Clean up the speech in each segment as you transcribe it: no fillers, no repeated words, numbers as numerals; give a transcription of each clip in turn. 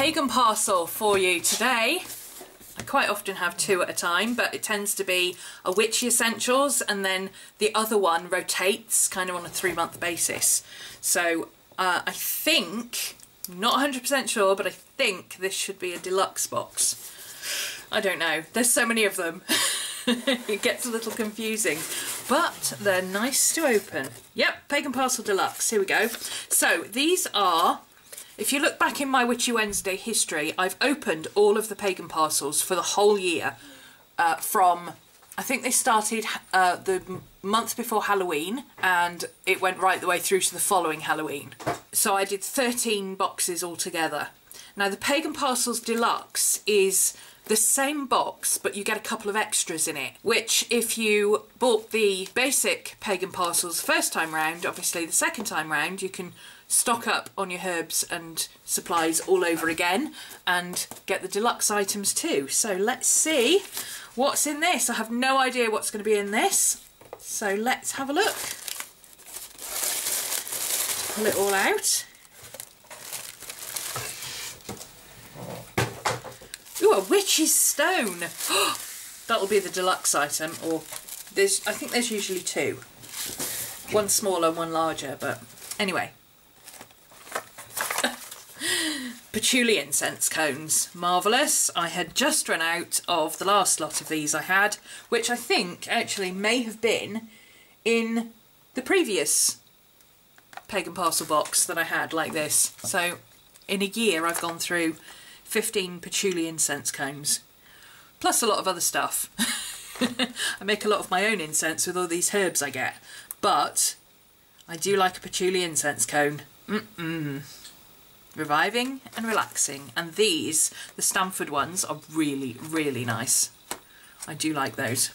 pagan parcel for you today. I quite often have two at a time, but it tends to be a witchy essentials and then the other one rotates kind of on a 3-month basis. So I think, not 100% sure, but I think this should be a deluxe box. I don't know, there's so many of them. It gets a little confusing, but they're nice to open. Yep, Pagan Parcel Deluxe, here we go. So these are, if you look back in my Witchy Wednesday history, I've opened all of the Pagan Parcels for the whole year from, I think they started the month before Halloween and it went right the way through to the following Halloween. So I did 13 boxes altogether. Now the Pagan Parcels Deluxe is the same box, but you get a couple of extras in it, which if you bought the basic Pagan Parcels first time round, obviously the second time round you can stock up on your herbs and supplies all over again and get the deluxe items too. So let's see what's in this. I have no idea what's going to be in this, so let's have a look. Pull it all out. Ooh, a witch's stone. That'll be the deluxe item, or I think there's usually two. One smaller, one larger, but anyway. Patchouli incense cones, marvellous. I had just run out of the last lot of these I had, which I think actually may have been in the previous Pagan Parcel box that I had like this. So in a year I've gone through 15 patchouli incense cones, plus a lot of other stuff. I make a lot of my own incense with all these herbs I get, but I do like a patchouli incense cone. Reviving and relaxing, and these, the Stamford ones, are really, really nice. I do like those.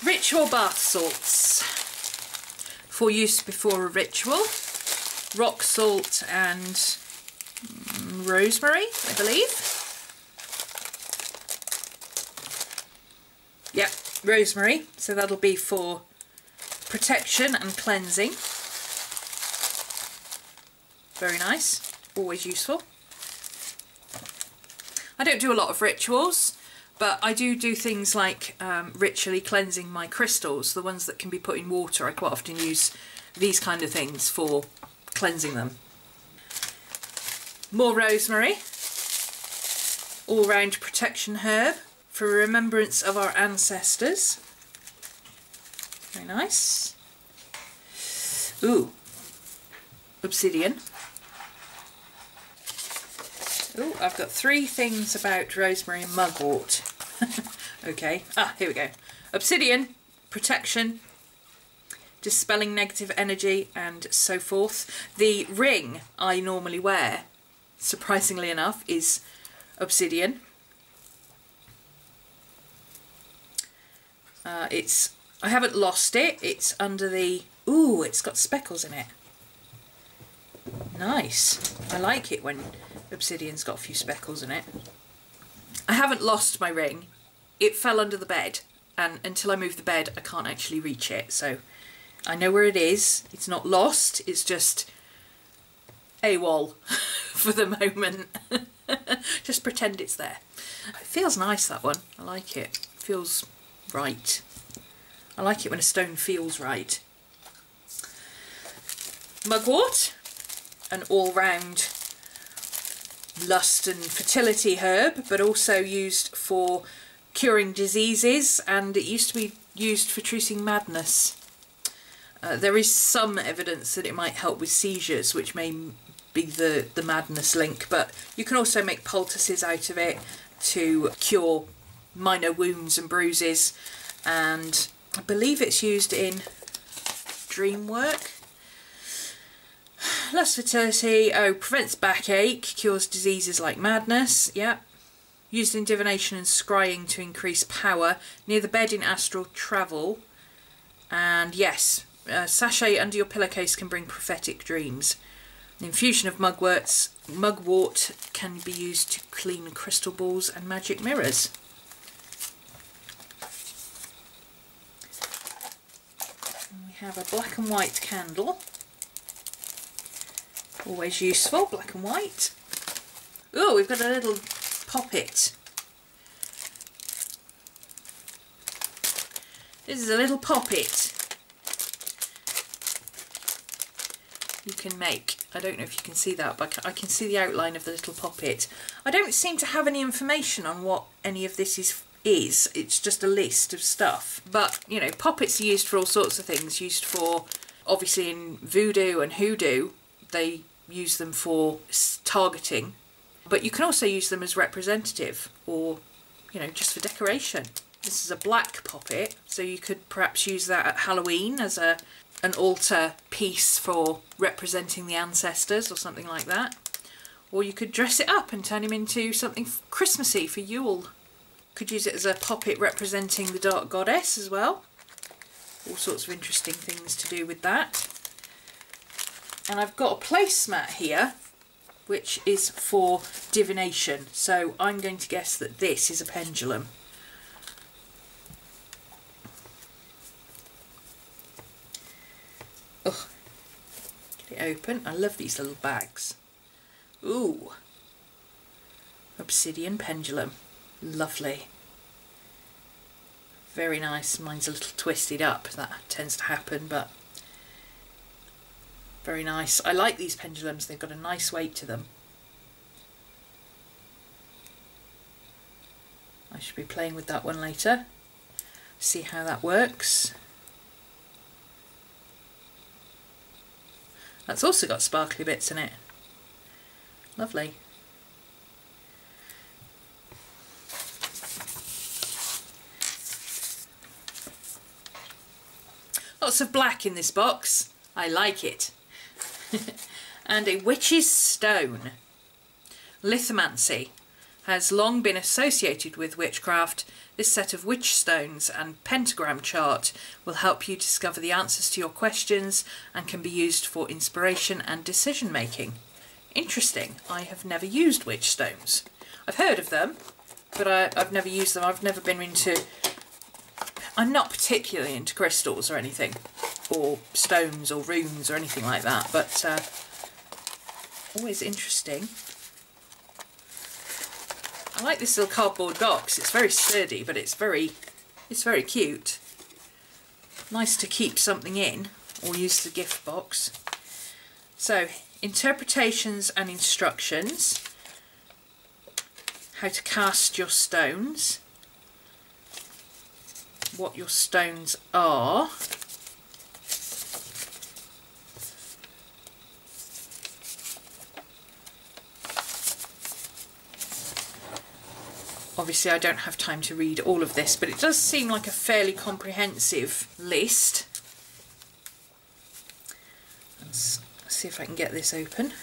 Ritual bath salts for use before a ritual. Rock salt and rosemary, I believe. Yep, rosemary, so that'll be for protection and cleansing. Very nice, always useful. I don't do a lot of rituals, but I do things like ritually cleansing my crystals, the ones that can be put in water. I quite often use these kind of things for cleansing them. More rosemary, all-round protection herb for remembrance of our ancestors. Very nice. Ooh, obsidian. Oh, I've got 3 things about rosemary and mugwort. Okay, here we go. Obsidian, protection, dispelling negative energy and so forth. The ring I normally wear, surprisingly enough, is obsidian. I haven't lost it, it's under the... Ooh, it's got speckles in it. Nice. I like it when obsidian's got a few speckles in it. I haven't lost my ring. It fell under the bed, and until I move the bed I can't actually reach it, so I know where it is. It's not lost, it's just AWOL for the moment. Just pretend it's there. It feels nice, that one. I like it. It feels right. I like it when a stone feels right. Mugwort, an all-round lust and fertility herb, but also used for curing diseases, and it used to be used for treating madness. There is some evidence that it might help with seizures, which may be the madness link, but you can also make poultices out of it to cure minor wounds and bruises, and I believe it's used in dream work. Lust, fertility, prevents backache, cures diseases like madness, yeah. Used in divination and scrying to increase power, near the bed in astral travel, and yes, sachet under your pillowcase can bring prophetic dreams. The infusion of mugwort can be used to clean crystal balls and magic mirrors. And we have a black and white candle. Always useful, black and white. Oh, we've got a little poppet. This is a little poppet you can make. I don't know if you can see that, but I can see the outline of the little poppet. I don't seem to have any information on what any of this is. It's just a list of stuff. But, you know, poppets are used for all sorts of things. Used for, obviously in voodoo and hoodoo, they use them for targeting. But you can also use them as representative or, you know, just for decoration. This is a black poppet, so you could perhaps use that at Halloween as an altar piece for representing the ancestors or something like that. Or you could dress it up and turn him into something Christmassy for Yule. Could use it as a poppet representing the Dark Goddess as well. All sorts of interesting things to do with that. And I've got a placemat here, which is for divination. So I'm going to guess that this is a pendulum. Oh, get it open. I love these little bags. Ooh, Obsidian Pendulum. Lovely. Very nice. Mine's a little twisted up. That tends to happen, but very nice. I like these pendulums. They've got a nice weight to them. I should be playing with that one later. See how that works. That's also got sparkly bits in it. Lovely. Lots of black in this box. I like it. And a witch's stone. Lithomancy has long been associated with witchcraft. This set of witch stones and pentagram chart will help you discover the answers to your questions and can be used for inspiration and decision making. Interesting. I have never used witch stones. I've heard of them, but I've never used them. I've never been into... I'm not particularly into crystals or anything, or stones or runes or anything like that, but always interesting. I like this little cardboard box. It's very sturdy, but it's very cute. Nice to keep something in or use the gift box. So, interpretations and instructions. How to cast your stones. What your stones are. Obviously I don't have time to read all of this, but it does seem like a fairly comprehensive list. Let's see if I can get this open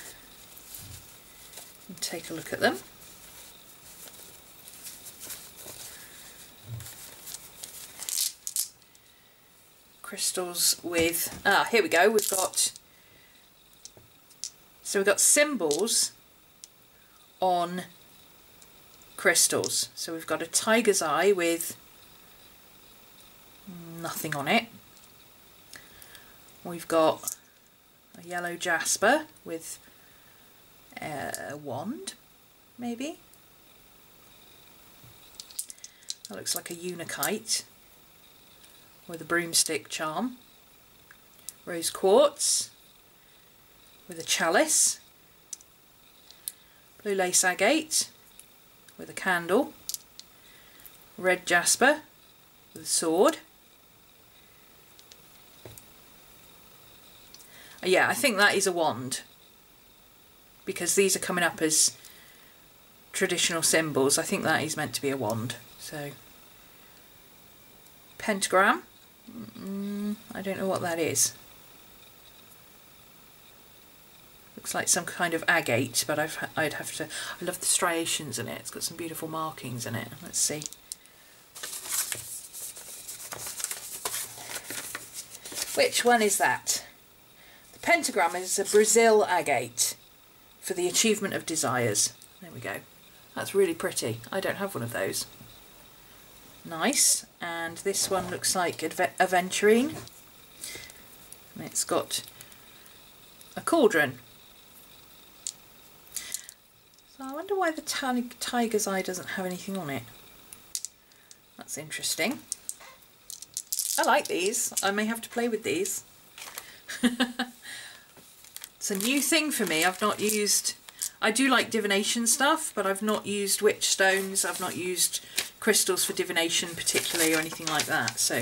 and take a look at them. Crystals with, here we go, we've got symbols on crystals. So we've got a tiger's eye with nothing on it. We've got a yellow jasper with a wand, maybe. That looks like a unikite with a broomstick charm. Rose quartz with a chalice. Blue lace agate with a candle. Red jasper with a sword. Yeah, I think that is a wand, because these are coming up as traditional symbols. I think that is meant to be a wand. So, pentagram. I don't know what that is. Looks like some kind of agate, but I'd have to... I love the striations in it. It's got some beautiful markings in it. Let's see. Which one is that? The pentagram is a Brazil agate for the achievement of desires. There we go. That's really pretty. I don't have one of those. Nice. And this one looks like aventurine. And it's got a cauldron So I wonder why the tiger's eye doesn't have anything on it. That's interesting. I like these. I may have to play with these. It's a new thing for me. I've not used... I do like divination stuff, but I've not used witch stones. I've not used crystals for divination particularly or anything like that. So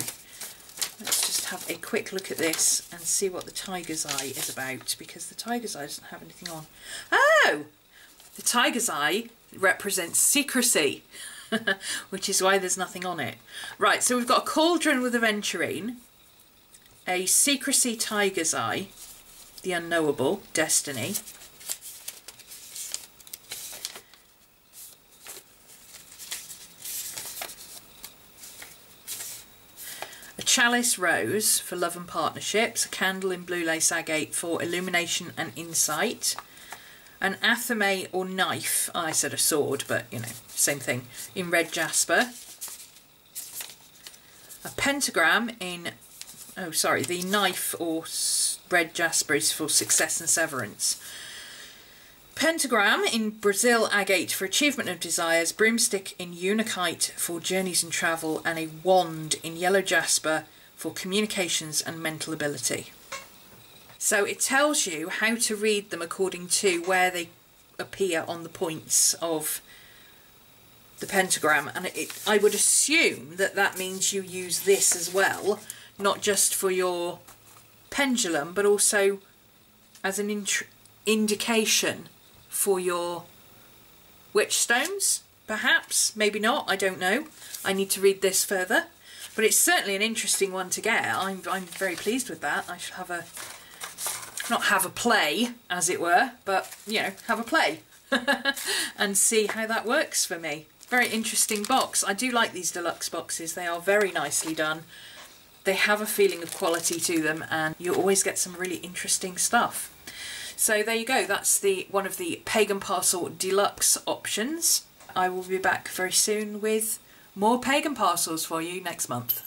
let's just have a quick look at this and see what the tiger's eye is about, because the tiger's eye doesn't have anything on. Oh! The tiger's eye represents secrecy, which is why there's nothing on it. Right, so we've got a cauldron with aventurine, a secrecy tiger's eye, the unknowable, destiny, a chalice rose for love and partnerships, a candle in blue lace agate for illumination and insight, an athame or knife, I said a sword, but you know, same thing, in red jasper, a pentagram in, oh sorry, the knife or red jasper is for success and severance, pentagram in Brazil agate for achievement of desires, broomstick in unakite for journeys and travel, and a wand in yellow jasper for communications and mental ability. So it tells you how to read them according to where they appear on the points of the pentagram, and I would assume that that means you use this as well, not just for your pendulum but also as an indication for your witch stones, perhaps, maybe not, I don't know. I need to read this further, but it's certainly an interesting one to get. I'm very pleased with that. I shall have a, not have a play as it were, but you know, have a play and see how that works for me. Very interesting box. I do like these deluxe boxes. They are very nicely done. They have a feeling of quality to them, and you always get some really interesting stuff. So there you go, that's one of the Pagan Parcel Deluxe options. I will be back very soon with more Pagan Parcels for you next month.